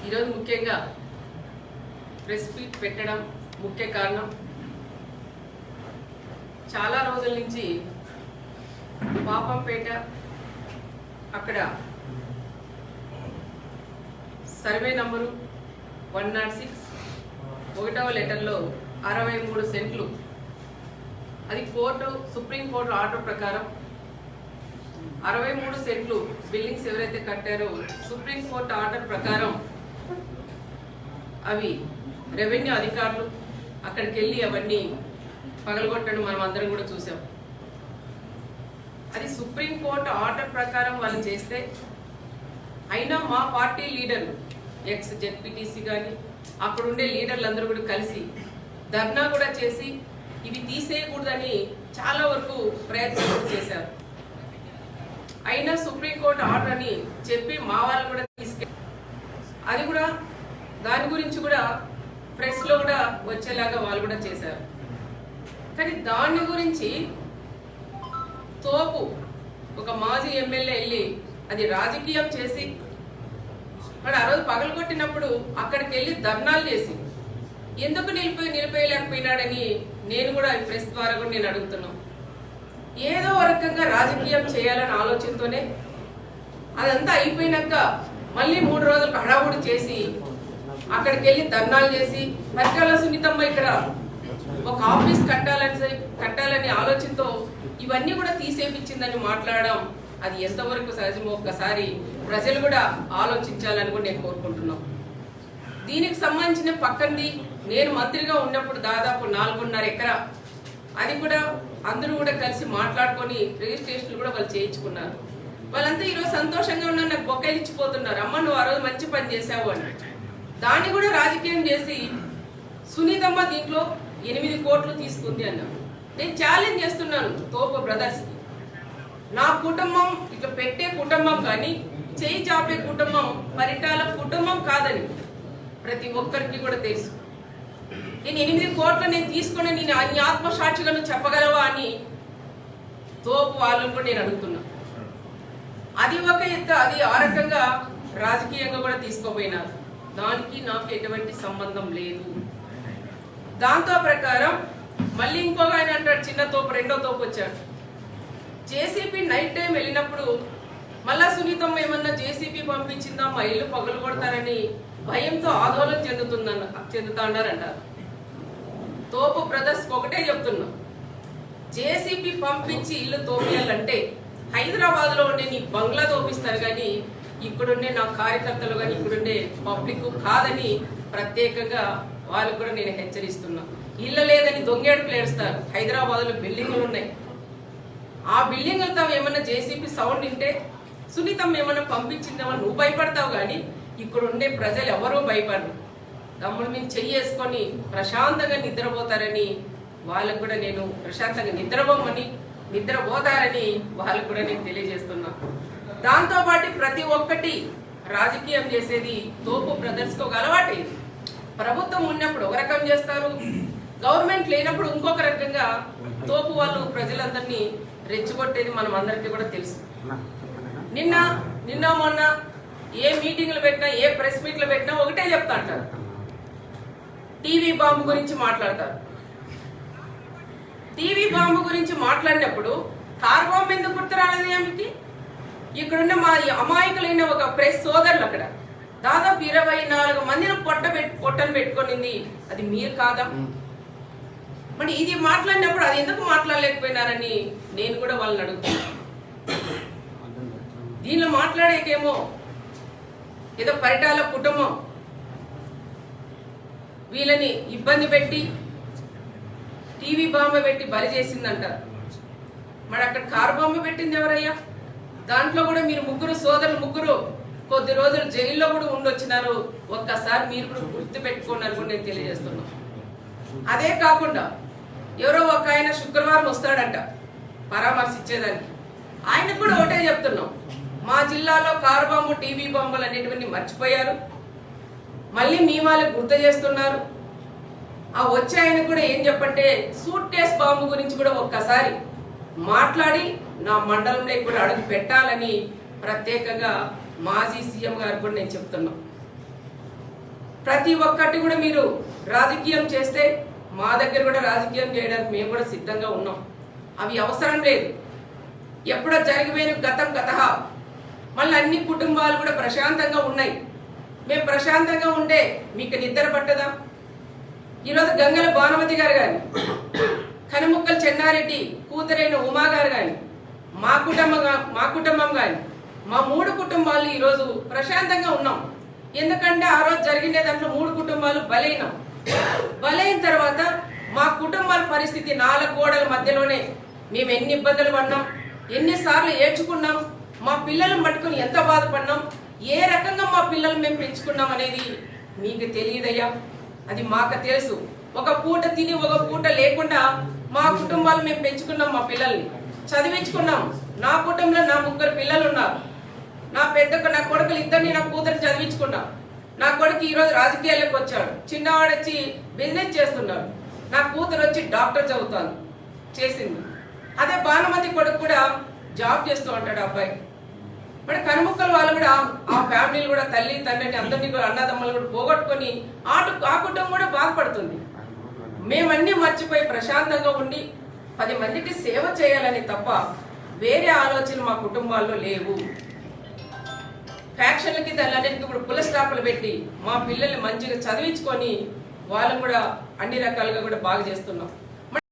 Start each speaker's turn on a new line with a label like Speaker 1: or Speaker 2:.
Speaker 1: ఈరోజు ముఖ్యంగా press meet పెట్టడం ముఖ్య కారణం చాలా రోజుల నుంచి పాపంపేట అక్కడ సర్వే నంబరు 106 ఒకటవ లెటర్లో 63 సెంట్లు అది సుప్రీంకోర్టు ఆర్డర్ ప్రకారం 63 సెంట్లు బిల్డింగ్స్ ఎవరైతే కట్టారో సుప్రీంకోర్టు ఆర్డర్ ప్రకారం అవి రెవెన్యూ అధికారులు అక్కడికి వెళ్ళి అవన్నీ పగలగొట్టడం మనం అందరం కూడా చూసాం. అది సుప్రీంకోర్టు ఆర్డర్ ప్రకారం వాళ్ళు చేస్తే అయినా మా పార్టీ లీడర్ ఎక్స్ జెడ్పీటీసీ కానీ అక్కడుండే లీడర్లందరూ కూడా కలిసి ధర్నా కూడా చేసి ఇవి తీసేయకూడదని చాలా వరకు ప్రయత్నం చేశారు. అయినా సుప్రీంకోర్టు ఆర్డర్ అని చెప్పి మా వాళ్ళు కూడా అది కూడా దాని గురించి కూడా ప్రెస్లో కూడా వచ్చేలాగా వాళ్ళు కూడా చేశారు. కానీ దాని గురించి తోపు ఒక మాజీ ఎమ్మెల్యే వెళ్ళి అది రాజకీయం చేసి మరి ఆ రోజు పగలగొట్టినప్పుడు అక్కడికి వెళ్ళి ధర్నాలు చేసి ఎందుకు నిలిపేయలేకపోయినాడని నేను కూడా ప్రెస్ ద్వారా కూడా నేను అడుగుతున్నాను. ఏదో రకంగా రాజకీయం చేయాలని ఆలోచనతోనే అదంతా అయిపోయినాక మళ్ళీ 3 రోజులకు హడావుడి చేసి అక్కడికి వెళ్ళి ధర్నాలు చేసి పరిటాల సునీతమ్మ ఇక్కడ ఒక ఆఫీస్ కట్టాలని ఆలోచనతో ఇవన్నీ కూడా తీసేపించిందని మాట్లాడడం అది ఎంతవరకు సహజమో ఒక్కసారి ప్రజలు కూడా ఆలోచించాలని కూడా నేను కోరుకుంటున్నాను. దీనికి సంబంధించిన పక్కంది నేను మంత్రిగా ఉన్నప్పుడు దాదాపు 4.5 ఎకరా అది కూడా అందరూ కూడా కలిసి మాట్లాడుకొని రిజిస్ట్రేషన్లు కూడా వాళ్ళు చేయించుకున్నారు. వాళ్ళంతా ఈరోజు సంతోషంగా ఉన్నారు, నాకు బొక్కలు ఇచ్చిపోతున్నారు. అమ్మ నువ్వు ఆ రోజు మంచి పని చేసావు అని. దాన్ని కూడా రాజకీయం చేసి సునీతమ్మ దీంట్లో 8 కోట్లు తీసుకుంది అన్నాను. నేను ఛాలెంజ్ చేస్తున్నాను తోపు బ్రదర్స్, నా కుటుంబం ఇట్లా పెట్టే కుటుంబం కానీ చేయి చాపే కుటుంబం పరిటాల కుటుంబం కాదని ప్రతి ఒక్కరికి కూడా తెలుసు. నేను 8 కోట్లు నేను తీసుకుని నేను అన్ని ఆత్మసాక్షిగా నువ్వు చెప్పగలవా అని తోపు వాళ్ళని కూడా నేను అడుగుతున్నా. అది ఒక ఎత్తు, అది ఆ రకంగా రాజకీయంగా కూడా తీసుకోపోయినారు. దానికి నాకు ఎటువంటి సంబంధం లేదు. దాంతో ప్రకారం మళ్ళీ ఇంకొక ఆయన అంటాడు, చిన్న తోపు రెండో తోపు వచ్చాడు. జేసీపీ నైట్ టైం వెళ్ళినప్పుడు మళ్ళా సునీతమ్మ ఏమన్నా జేసీపీ పంపించిందా మా ఇల్లు పగలు కొడతారని భయంతో ఆందోళన చెందుతాడారంటారు. తోపు బ్రదర్స్ ఒకటే చెప్తున్నా, జేసీపీ పంపించి ఇల్లు తోపియాలంటే హైదరాబాద్లో ఉండే నీ బంగ్లా తోపిస్తారు కానీ ఇక్కడుండే నా కార్యకర్తలు కానీ ఇక్కడుండే పబ్లిక్ కాదని ప్రత్యేకంగా వాళ్ళకు కూడా నేను హెచ్చరిస్తున్నా. ఇళ్ళ లేదని దొంగేడుపులు ఏడుస్తారు. హైదరాబాద్లో బిల్డింగులు ఉన్నాయి, ఆ బిల్డింగులతో ఏమన్నా జేసీపీ సౌండ్ వింటే సునీతమ్మ ఏమన్నా పంపించిందేమో నువ్వు భయపడతావు కానీ ఇక్కడ ఉండే ప్రజలు ఎవరూ భయపడరు. తమ్ముడు మీద చెయ్యేసుకొని ప్రశాంతంగా నిద్రపోతారని వాళ్ళకు కూడా నేను ప్రశాంతంగా నిద్రపోతారని వాళ్ళకు కూడా నేను తెలియజేస్తున్నా. దాంతోపాటు ప్రతి ఒక్కటి రాజకీయం చేసేది తోపు బ్రదర్స్కి ఒక అలవాటు. ప్రభుత్వం ఉన్నప్పుడు ఒక రకం చేస్తారు, గవర్నమెంట్ లేనప్పుడు ఇంకొక రకంగా తోపు వాళ్ళు ప్రజలందరినీ రెచ్చగొట్టేది మనం అందరికీ కూడా తెలుసు. నిన్న మొన్న ఏ మీటింగ్లు పెట్టినా ఏ ప్రెస్ మీట్లు పెట్టినా ఒకటే చెప్తా అంటారు, టీవీ బాంబు గురించి మాట్లాడతారు. టీవీ బాంబు గురించి మాట్లాడినప్పుడు కార్ బాంబు ఎందుకు గుర్తు రాలేదు ఆమెకి? ఇక్కడున్న మా అమాయకులైన ఒక ప్రెస్ సోదరులు అక్కడ దాదాపు 24 మందిని పొట్టను పెట్టుకునింది, అది మీరు కాదా? మరి ఇది మాట్లాడినప్పుడు అది ఎందుకు మాట్లాడలేకపోయినారని నేను కూడా వాళ్ళని అడుగుతున్నాను. దీనిలో మాట్లాడేకేమో ఏదో పరిటాల కుటుంబం వీళ్ళని ఇబ్బంది పెట్టి టీవీ బాంబ పెట్టి బలి చేసిందంటారు. మరి అక్కడ కారు బాంబ పెట్టింది ఎవరయ్యా? దాంట్లో కూడా మీరు ముగ్గురు కొద్ది రోజులు జైల్లో కూడా ఉండొచ్చినారు. ఒక్కసారి మీరు కూడా గుర్తు పెట్టుకున్నారు కూడా నేను తెలియజేస్తున్నాను. అదే కాకుండా ఎవరో ఒక ఆయన శుక్రవారం వస్తాడంట పరామర్శించేదానికి. ఆయనకు కూడా ఒకటే చెప్తున్నాం, మా జిల్లాలో కారు బాంబు టీవీ బాంబులు అనేటివన్నీ మర్చిపోయారు, మళ్ళీ మీ వాళ్ళకి గుర్తు చేస్తున్నారు. ఆ వచ్చే ఆయన కూడా ఏం చెప్పంటే సూట్ కేస్ బాంబు గురించి కూడా ఒక్కసారి మాట్లాడి నా మండలంలో కూడా అడుగు పెట్టాలని ప్రత్యేకంగా మాజీ సీఎం గారు కూడా నేను చెప్తున్నా. ప్రతి ఒక్కటి కూడా మీరు రాజకీయం చేస్తే మా దగ్గర కూడా రాజకీయం చేయడానికి మేము కూడా సిద్ధంగా ఉన్నాం. అవి అవసరం లేదు. ఎప్పుడో జరిగిపోయిన గతం గతహ. మళ్ళీ అన్ని కుటుంబాలు కూడా ప్రశాంతంగా ఉన్నాయి. మేము ప్రశాంతంగా ఉంటే మీకు నిద్ర పట్టదా? ఈరోజు గంగల భానుమతి గారు కానీ, కనుముక్కల చెన్నారెడ్డి కూతురైన ఉమా గారు కానీ, మా కుటుంబం కానీ, మా 3 కుటుంబాలు ఈరోజు ప్రశాంతంగా ఉన్నాం. ఎందుకంటే ఆ రోజు జరిగిన దాంట్లో 3 కుటుంబాలు బలైనాం. బలైన తర్వాత మా కుటుంబాల పరిస్థితి 4 గోడల మధ్యలోనే మేము ఎన్ని ఇబ్బందులు పడినాం, ఎన్నిసార్లు ఏడ్చుకున్నాం, మా పిల్లలను పట్టుకుని ఎంత బాధపడినాం, ఏ రకంగా మా పిల్లలు మేము పెంచుకున్నాం అనేది మీకు తెలియదయ్యా. అది మాకు తెలుసు. ఒక పూట తిని ఒక పూట లేకుండా మా కుటుంబాలు మేము పెంచుకున్నాం. మా పిల్లల్ని చదివించుకున్నాం. నా కుటుంబంలో నా 3 పిల్లలు ఉన్నారు. నా కొడుకులు ఇద్దరిని నా కూతురు చదివించుకున్నా. నా కొడుకు ఈరోజు రాజకీయాల్లోకి వచ్చాడు. చిన్నవాడు వచ్చి బిజినెస్ చేస్తున్నాడు. నా కూతురు వచ్చి డాక్టర్ చదువుతాను చేసింది. అదే భానుమతి కొడుకు కూడా జాబ్ చేస్తూ ఉంటాడు అబ్బాయి. మరి కనుముక్కల వాళ్ళు కూడా ఆ ఫ్యామిలీలు కూడా తల్లి తండ్రిని అందరినీ కూడా అన్నదమ్ములు కూడా పోగొట్టుకొని ఆ కుటుంబం కూడా బాధపడుతుంది. మేమన్నీ మర్చిపోయి ప్రశాంతంగా ఉండి 10 మందికి సేవ చేయాలని తప్ప వేరే ఆలోచనలు మా కుటుంబాల్లో లేవు. ఫ్యాక్షన్లకి దానికి ఇప్పుడు పుల్ల స్టాపులు పెట్టి మా పిల్లల్ని మంచిగా చదివించుకొని వాళ్ళని కూడా అన్ని రకాలుగా కూడా బాగా చేస్తున్నాం.